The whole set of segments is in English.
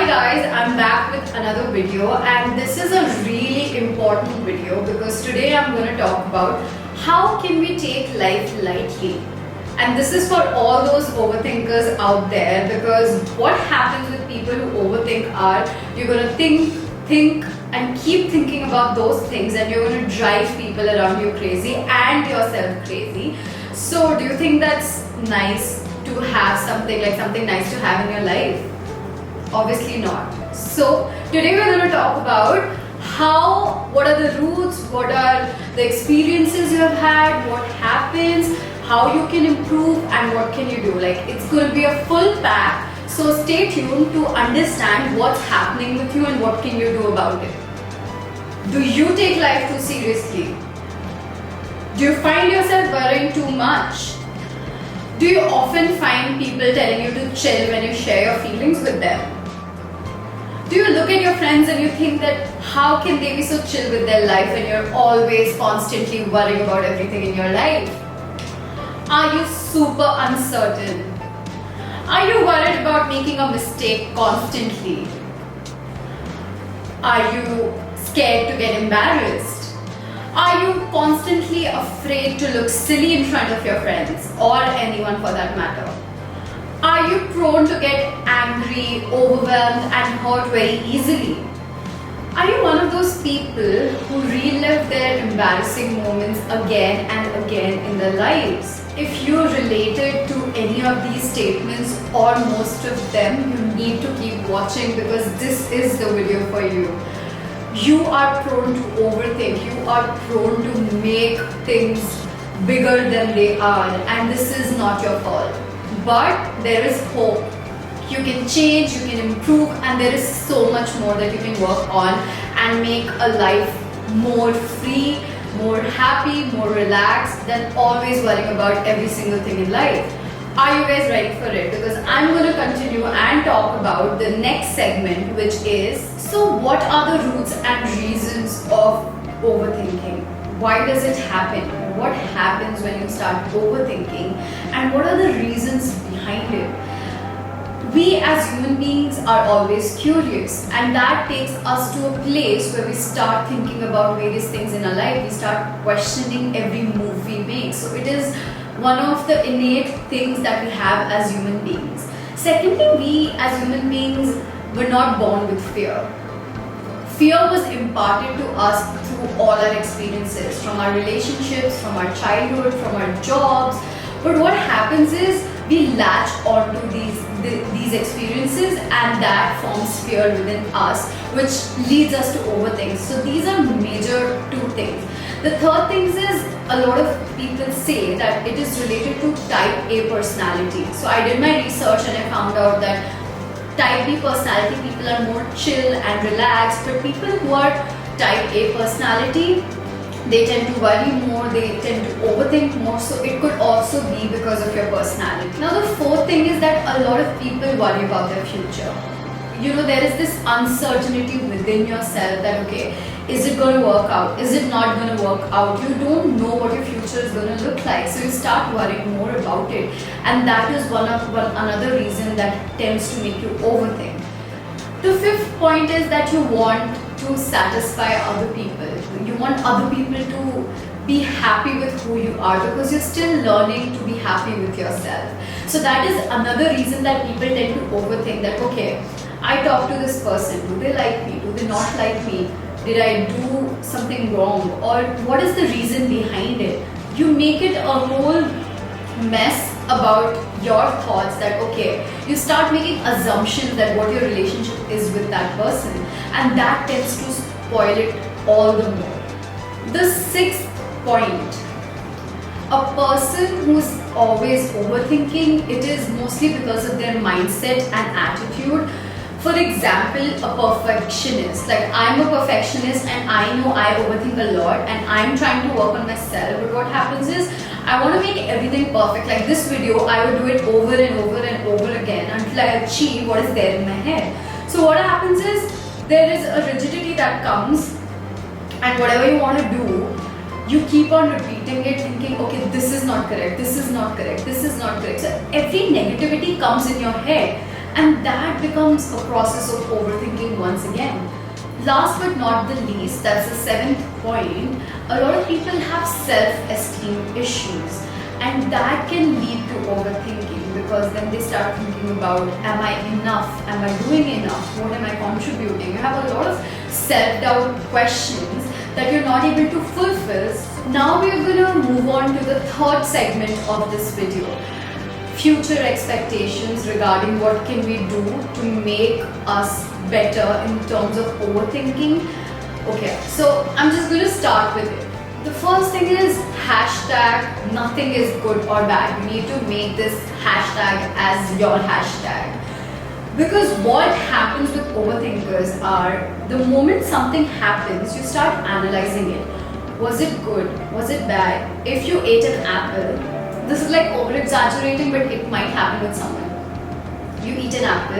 guys, I'm back with another video, and this is a really important video because today I'm going to talk about how can we take life lightly. And this is for all those overthinkers out there, because what happens with people who overthink are you're going to think and keep thinking about those things, and you're going to drive people around you crazy and yourself crazy. So do you think that's nice to have something nice to have in your life? Obviously not. So today we're going to talk about what are the roots, what are the experiences you have had, what happens, how you can improve, and what can you do. Like, it's going to be a full pack. So stay tuned to understand what's happening with you and what can you do about it. Do you take life too seriously? Do you find yourself worrying too much? Do you often find people telling you to chill when you share your feelings with them? Do you look at your friends and you think that how can they be so chill with their life when you're always constantly worrying about everything in your life? Are you super uncertain? Are you worried about making a mistake constantly? Are you scared to get embarrassed? Are you constantly afraid to look silly in front of your friends or anyone for that matter? Are you prone to get angry, overwhelmed, and hurt very easily? Are you one of those people who relive their embarrassing moments again and again in their lives? If you related to any of these statements or most of them, you need to keep watching because this is the video for you. You are prone to overthink, you are prone to make things bigger than they are, and this is not your fault. But there is hope. You can change, you can improve, and there is so much more that you can work on and make a life more free, more happy, more relaxed than always worrying about every single thing in life. Are you guys ready for it? Because I'm going to continue and talk about the next segment, which is, so what are the roots and reasons of overthinking? Why does it happen? What happens when you start overthinking, and what are the reasons behind it? We as human beings are always curious, and that takes us to a place where we start thinking about various things in our life. We start questioning every move we make. So it is one of the innate things that we have as human beings. Secondly, we as human beings were not born with fear. Fear was imparted to us through all our experiences, from our relationships, from our childhood, from our jobs. But what happens is we latch onto these experiences, and that forms fear within us, which leads us to overthink. So these are major two things. The third thing is, a lot of people say that it is related to type A personality. So I did my research and I found out that type B personality people are more chill and relaxed, but people who are type A personality, they tend to worry more, they tend to overthink more. So it could also be because of your personality. Now the fourth thing is that a lot of people worry about their future. You know, there is this uncertainty within yourself that, okay, is it going to work out? Is it not going to work out? You don't know what your future is going to look like. So you start worrying more about it. And that is another reason that tends to make you overthink. The fifth point is that you want to satisfy other people. You want other people to be happy with who you are because you're still learning to be happy with yourself. So that is another reason that people tend to overthink that, okay, I talk to this person, do they like me, do they not like me, did I do something wrong, or what is the reason behind it? You make it a whole mess about your thoughts that, okay, you start making assumptions that what your relationship is with that person, and that tends to spoil it all the more. The sixth point, a person who's always overthinking, it is mostly because of their mindset and attitude. For example, a perfectionist. Like, I'm a perfectionist and I know I overthink a lot and I'm trying to work on myself, but what happens is I want to make everything perfect. Like this video, I would do it over and over and over again until I achieve what is there in my head. So what happens is there is a rigidity that comes, and whatever you want to do, you keep on repeating it, thinking, okay, this is not correct, this is not correct, this is not correct. So every negativity comes in your head, And that becomes a process of overthinking once again. Last but not the least, that's the seventh point, a lot of people have self-esteem issues, and that can lead to overthinking because then they start thinking about, am I enough? Am I doing enough? What am I contributing? You have a lot of self-doubt questions that you're not able to fulfill. Now we're going to move on to the third segment of this video. Future expectations regarding what can we do to make us better in terms of overthinking. Okay, so I'm just going to start with it. The first thing is hashtag nothing is good or bad. You need to make this hashtag as your hashtag. Because what happens with overthinkers are, the moment something happens, you start analyzing it. Was it good? Was it bad? If you ate an apple, this is like over exaggerating, but it might happen with someone. You eat an apple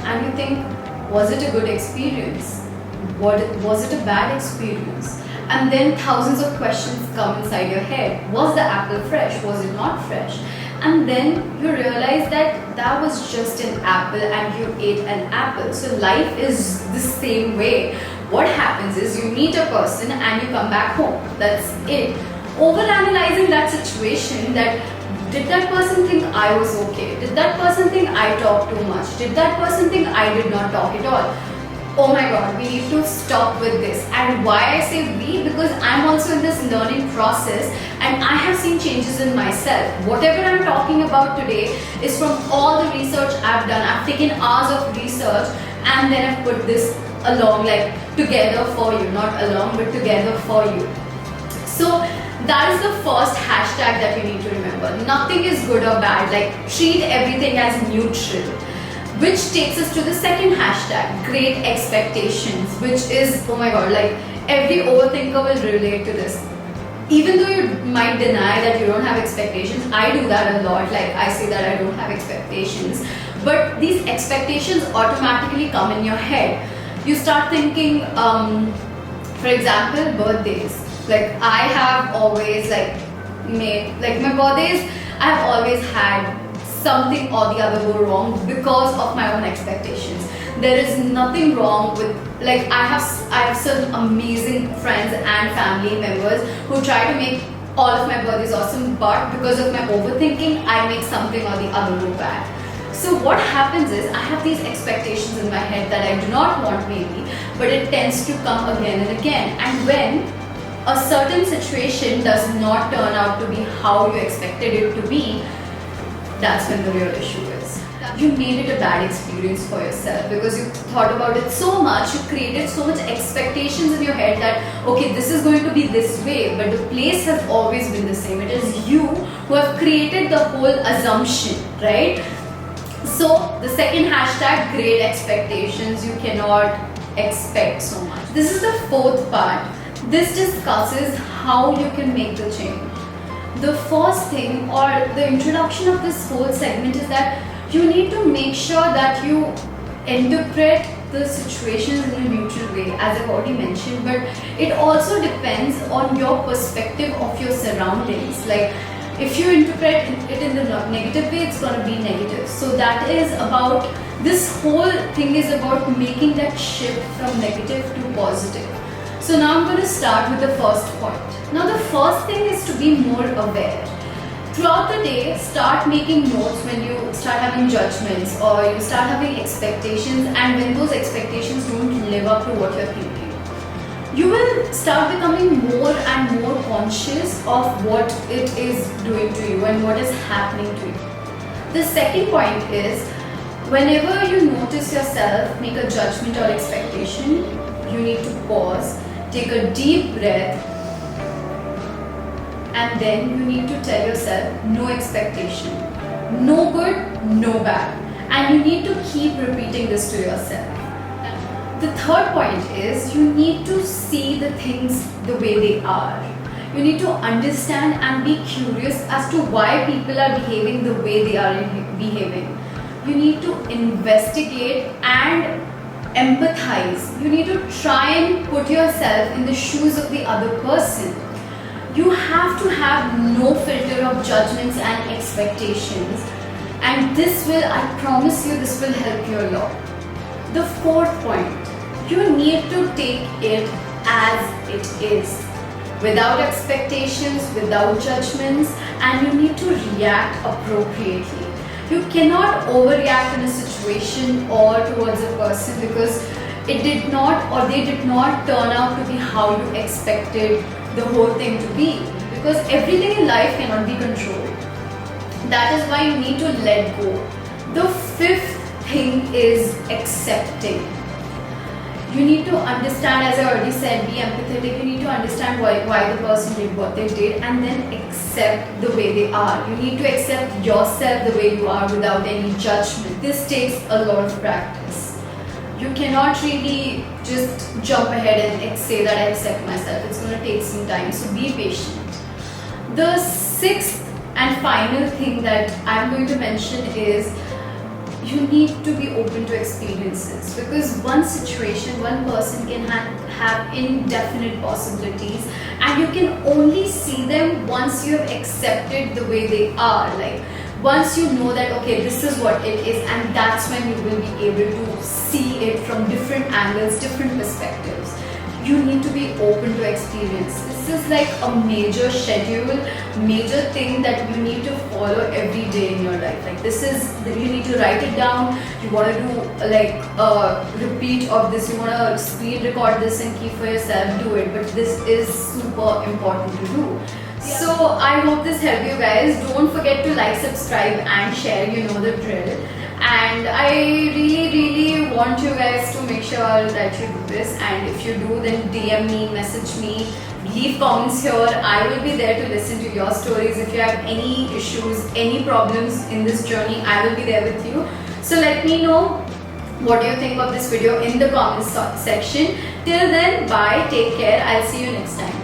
and you think, was it a good experience? Was it a bad experience? And then thousands of questions come inside your head. Was the apple fresh? Was it not fresh? And then you realize that that was just an apple and you ate an apple. So life is the same way. What happens is you meet a person and you come back home. That's it. Overanalyzing that situation, that did that person think I was okay? Did that person think I talked too much? Did that person think I did not talk at all? Oh my god, we need to stop with this. And why I say we? Because I'm also in this learning process and I have seen changes in myself. Whatever I'm talking about today is from all the research I've done. I've taken hours of research and then I've put this along, like together for you. Not along, but together for you. So that is the first hashtag that you need to remember. Nothing is good or bad. Like, treat everything as neutral. Which takes us to the second hashtag, great expectations, which is, oh my god, like every overthinker will relate to this. Even though you might deny that you don't have expectations, I do that a lot. Like, I say that I don't have expectations. But these expectations automatically come in your head. You start thinking, for example, birthdays. Like, I have always made, like my birthdays, I have always had something or the other go wrong because of my own expectations. There is nothing wrong with, like, I have some amazing friends and family members who try to make all of my birthdays awesome, but because of my overthinking, I make something or the other go bad. So what happens is, I have these expectations in my head that I do not want maybe, but it tends to come again and again. And when a certain situation does not turn out to be how you expected it to be, that's when the real issue is. You made it a bad experience for yourself because you thought about it so much, you created so much expectations in your head that, okay, this is going to be this way, but the place has always been the same. It is you who have created the whole assumption, right? So the second hashtag, great expectations. You cannot expect so much. This is the fourth part. This discusses how you can make the change. The first thing, or the introduction of this whole segment, is that you need to make sure that you interpret the situations in a neutral way, as I've already mentioned, but it also depends on your perspective of your surroundings. Like, if you interpret it in the negative way, it's going to be negative. So that is about, this whole thing is about making that shift from negative to positive. So now I'm going to start with the first point. Now the first thing is to be more aware. Throughout the day, start making notes when you start having judgments or you start having expectations, and when those expectations don't live up to what you're thinking. You will start becoming more and more conscious of what it is doing to you and what is happening to you. The second point is, whenever you notice yourself make a judgment or expectation, you need to pause, take a deep breath, and then you need to tell yourself, no expectation, no good, no bad. And you need to keep repeating this to yourself. The third point is, you need to see the things the way they are. You need to understand and be curious as to why people are behaving the way they are behaving. You need to investigate and empathize. You need to try and put yourself in the shoes of the other person. You have to have no filter of judgments and expectations, and And this will, I promise you, this will help you a lot. The fourth point, you need to take it as it is, without expectations, without judgments, and you need to react appropriately. You cannot overreact in a situation or towards a person because it did not, or they did not turn out to be how you expected the whole thing to be, because everything in life cannot be controlled. That is why you need to let go. The fifth thing is accepting. You need to understand, as I already said, be empathetic. You need to understand why the person did what they did, and then accept the way they are. You need to accept yourself the way you are without any judgment. This takes a lot of practice. You cannot really just jump ahead and say that I accept myself. It's going to take some time, so be patient. The sixth and final thing that I'm going to mention is you need to be open to experiences, because one situation, one person can have indefinite possibilities, and you can only see them once you have accepted the way they are. Like, once you know that, okay, this is what it is, and that's when you will be able to see it from different angles, different perspectives. You need to be open to experience. This is like a major schedule, major thing that you need to follow every day in your life. Like, this is, you need to write it down. You want to do like a repeat of this, you want to screen record this and keep for yourself, do it. But this is super important to do. So I hope this helped you guys. Don't forget to like, subscribe and share, you know the drill. And I really want you guys to make sure that you do this, and if you do, then DM me, message me, leave comments here. I will be there to listen to your stories. If you have any issues, any problems in this journey, I will be there with you. So let me know what do you think of this video in the comments section. Till then, bye, take care, I'll see you next time.